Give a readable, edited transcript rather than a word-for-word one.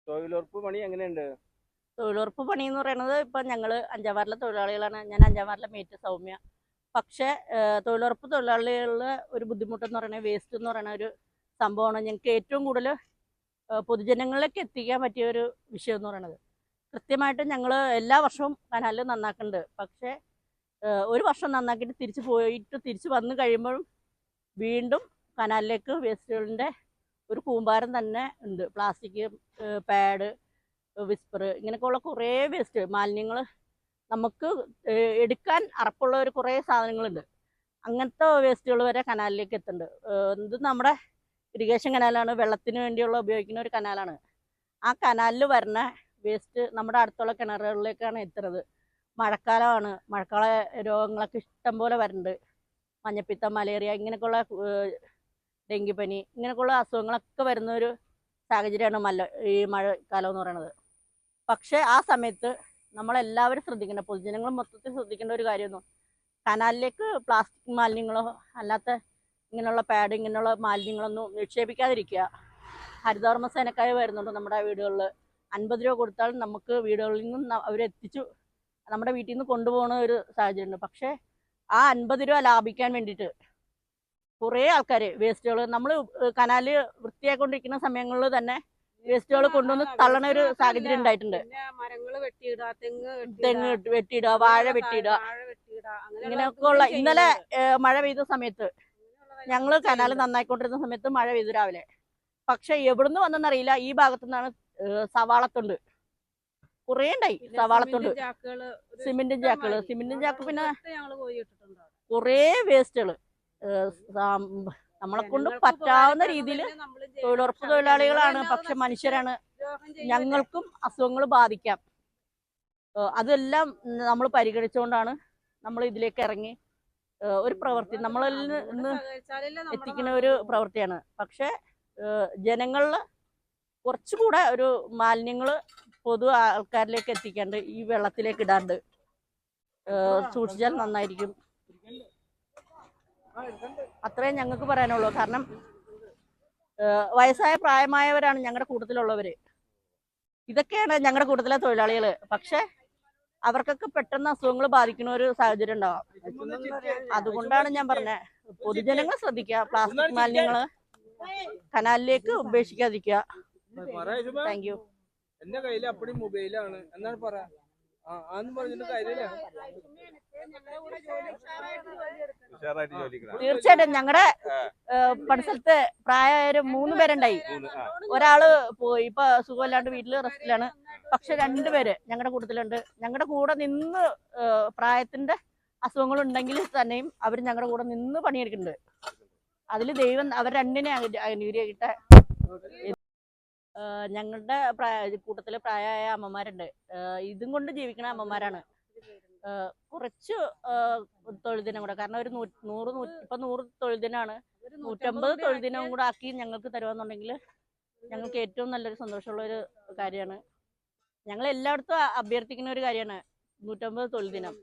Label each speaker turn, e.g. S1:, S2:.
S1: തൊഴിലുറപ്പ് പണി എങ്ങനെയുണ്ട്?
S2: തൊഴിലുറപ്പ് പണി എന്ന് പറയുന്നത് ഇപ്പം ഞങ്ങൾ അഞ്ചാം തൊഴിലാളികളാണ്. ഞാൻ അഞ്ചാം മേറ്റ് സൗമ്യ. പക്ഷേ തൊഴിലുറപ്പ് തൊഴിലാളികളുടെ ഒരു ബുദ്ധിമുട്ടെന്ന് പറയുന്നത് വേസ്റ്റ് എന്ന് പറയുന്ന ഒരു സംഭവമാണ് ഞങ്ങൾക്ക് ഏറ്റവും കൂടുതൽ പൊതുജനങ്ങളിലേക്ക് എത്തിക്കാൻ പറ്റിയ ഒരു വിഷയം എന്ന് പറയുന്നത്. കൃത്യമായിട്ട് ഞങ്ങൾ എല്ലാ വർഷവും കനാലിൽ നന്നാക്കുന്നുണ്ട്. പക്ഷേ ഒരു വർഷം നന്നാക്കിയിട്ട് തിരിച്ച് വന്നു കഴിയുമ്പോഴും വീണ്ടും കനാലിലേക്ക് വേസ്റ്റുകളിൻ്റെ ഒരു കൂമ്പാരം തന്നെ ഉണ്ട്. പ്ലാസ്റ്റിക്, പാഡ്, വിസ്പർ, ഇങ്ങനെയൊക്കെയുള്ള കുറേ വേസ്റ്റ് മാലിന്യങ്ങൾ നമുക്ക് എടുക്കാൻ അറപ്പുള്ള ഒരു കുറേ സാധനങ്ങളുണ്ട്. അങ്ങനത്തെ വേസ്റ്റുകൾ വരെ കനാലിലേക്ക് എത്തുന്നുണ്ട്. ഇത് നമ്മുടെ ഇറിഗേഷൻ കനാലാണ്, വെള്ളത്തിന് വേണ്ടിയുള്ള ഉപയോഗിക്കുന്ന ഒരു കനാലാണ്. ആ കനാലിൽ വരുന്ന വേസ്റ്റ് നമ്മുടെ അടുത്തുള്ള കിണറുകളിലേക്കാണ് എത്തുന്നത്. മഴക്കാലമാണ്, മഴക്കാല രോഗങ്ങളൊക്കെ ഇഷ്ടം പോലെ വരുന്നുണ്ട്. മഞ്ഞപ്പിത്തം, മലേറിയ, ഇങ്ങനെയൊക്കെയുള്ള ഡെങ്കിപ്പനി, ഇങ്ങനെയൊക്കെയുള്ള അസുഖങ്ങളൊക്കെ വരുന്ന ഒരു സാഹചര്യമാണ് ഈ മഴക്കാലം എന്ന് പറയുന്നത്. പക്ഷേ ആ സമയത്ത് നമ്മളെല്ലാവരും ശ്രദ്ധിക്കേണ്ട, പൊതുജനങ്ങൾ മൊത്തത്തിൽ ശ്രദ്ധിക്കേണ്ട ഒരു കാര്യമൊന്നും കനാലിലേക്ക് പ്ലാസ്റ്റിക് മാലിന്യങ്ങളോ അല്ലാത്ത ഇങ്ങനെയുള്ള പാഡ്, ഇങ്ങനെയുള്ള മാലിന്യങ്ങളൊന്നും നിക്ഷേപിക്കാതിരിക്കുക. ഹരിതകർമ്മ സേനക്കാർ വരുന്നുണ്ട് നമ്മുടെ വീടുകളിൽ. 50 രൂപ കൊടുത്താൽ നമുക്ക് വീടുകളിൽ നിന്നും അവരെത്തിച്ചു നമ്മുടെ വീട്ടിൽ നിന്ന് കൊണ്ടുപോകുന്ന ഒരു സാഹചര്യമുണ്ട്. പക്ഷേ ആ 50 രൂപ ലാഭിക്കാൻ വേണ്ടിയിട്ട് കുറേ ആൾക്കാർ വേസ്റ്റുകൾ നമ്മൾ കനാല് വൃത്തിയായിക്കൊണ്ടിരിക്കുന്ന സമയങ്ങളിൽ തന്നെ വേസ്റ്റുകൾ കൊണ്ടുവന്ന് തള്ളണ ഒരു സാഹചര്യം ഉണ്ടായിട്ടുണ്ട്. തെങ്ങ് വെട്ടിയിടുക, വാഴ വെട്ടിയിടുക, ഇങ്ങനെയൊക്കെയുള്ള. ഇന്നലെ മഴ പെയ്ത സമയത്ത് ഞങ്ങൾ കനാല് നന്നായിക്കൊണ്ടിരുന്ന സമയത്ത് മഴ പെയ്തു രാവിലെ. പക്ഷെ എവിടുന്ന് വന്നെന്നറിയില്ല, ഈ ഭാഗത്തു നിന്നാണ് സവാളത്തുണ്ട് കുറേ ഉണ്ടായി. സവാളത്തുണ്ട്, സിമെന്റും ചാക്ക്, പിന്നെ കുറേ വേസ്റ്റുകൾ. നമ്മളെ കൊണ്ട് പറ്റാവുന്ന രീതിയിൽ തൊഴിലുറപ്പ് തൊഴിലാളികളാണ്, പക്ഷെ മനുഷ്യരാണ്. ഞങ്ങൾക്കും അസുഖങ്ങൾ ബാധിക്കാം. അതെല്ലാം നമ്മൾ പരിഗണിച്ചുകൊണ്ടാണ് നമ്മൾ ഇതിലേക്ക് ഇറങ്ങി ഒരു പ്രവൃത്തി നമ്മളിൽ നിന്ന് എത്തിക്കുന്ന ഒരു പ്രവൃത്തിയാണ്. പക്ഷെ ജനങ്ങളിൽ കുറച്ചുകൂടെ ഒരു മാലിന്യങ്ങൾ പൊതു ആൾക്കാരിലേക്ക് എത്തിക്കാണ്ട് ഈ വെള്ളത്തിലേക്ക് ഇടാണ്ട് സൂക്ഷിച്ചാൽ നന്നായിരിക്കും. അത്രയും ഞങ്ങൾക്ക് പറയാനുള്ളൂ. കാരണം വയസ്സായ പ്രായമായവരാണ് ഞങ്ങളുടെ കൂട്ടത്തിലുള്ളവര്. ഇതൊക്കെയാണ് ഞങ്ങളുടെ കൂട്ടത്തിലെ തൊഴിലാളികൾ. പക്ഷെ അവർക്കൊക്കെ പെട്ടെന്ന് അസുഖങ്ങൾ ബാധിക്കുന്ന ഒരു സാഹചര്യം ഉണ്ടാവാം. അതുകൊണ്ടാണ് ഞാൻ പറഞ്ഞത്, പൊതുജനങ്ങൾ ശ്രദ്ധിക്കുക, പ്ലാസ്റ്റിക് മാലിന്യങ്ങൾ കനാലിലേക്ക് ഉപേക്ഷിക്കാതിരിക്കുക. Thank you.
S1: എന്റെ കയ്യിൽ അപ്പടി മൊബൈലാണ് എന്നാണ് പറയാ. പറഞ്ഞിട്ട് കാര്യമില്ല.
S2: തീർച്ചയായിട്ടും ഞങ്ങളുടെ പരിസരത്ത് പ്രായമായ 3 പേരുണ്ടായി. ഒരാള് പോയി, ഇപ്പൊ സുഖമില്ലാണ്ട് വീട്ടില് റെസ്റ്റിലാണ്. പക്ഷെ 2 പേര് ഞങ്ങളുടെ കൂട്ടത്തിലുണ്ട്. ഞങ്ങളുടെ കൂടെ നിന്ന് പ്രായത്തിന്റെ അസുഖങ്ങൾ ഉണ്ടെങ്കിൽ തന്നെയും അവർ ഞങ്ങളുടെ കൂടെ നിന്ന് പണിയെടുക്കുന്നുണ്ട്. അതിൽ ദൈവം അവർ രണ്ടിനെ അനുഗ്രഹിക്കട്ടെ. ഞങ്ങളുടെ കൂട്ടത്തില് പ്രായമായ അമ്മമാരുണ്ട്. ഇതും കൊണ്ട് ജീവിക്കുന്ന അമ്മമാരാണ്. കുറച്ച് തൊഴിൽ ദിനം കൂടെ, കാരണം ഒരു 100 തൊഴിൽ ദിനമാണ്. 150 തൊഴിൽ ദിനവും കൂടെ ആക്കി ഞങ്ങൾക്ക് തരുവാന്നുണ്ടെങ്കിൽ ഞങ്ങൾക്ക് ഏറ്റവും നല്ലൊരു സന്തോഷമുള്ള ഒരു കാര്യമാണ്. ഞങ്ങൾ എല്ലായിടത്തും അഭ്യർത്ഥിക്കുന്ന ഒരു കാര്യമാണ് 150 തൊഴിൽ ദിനം.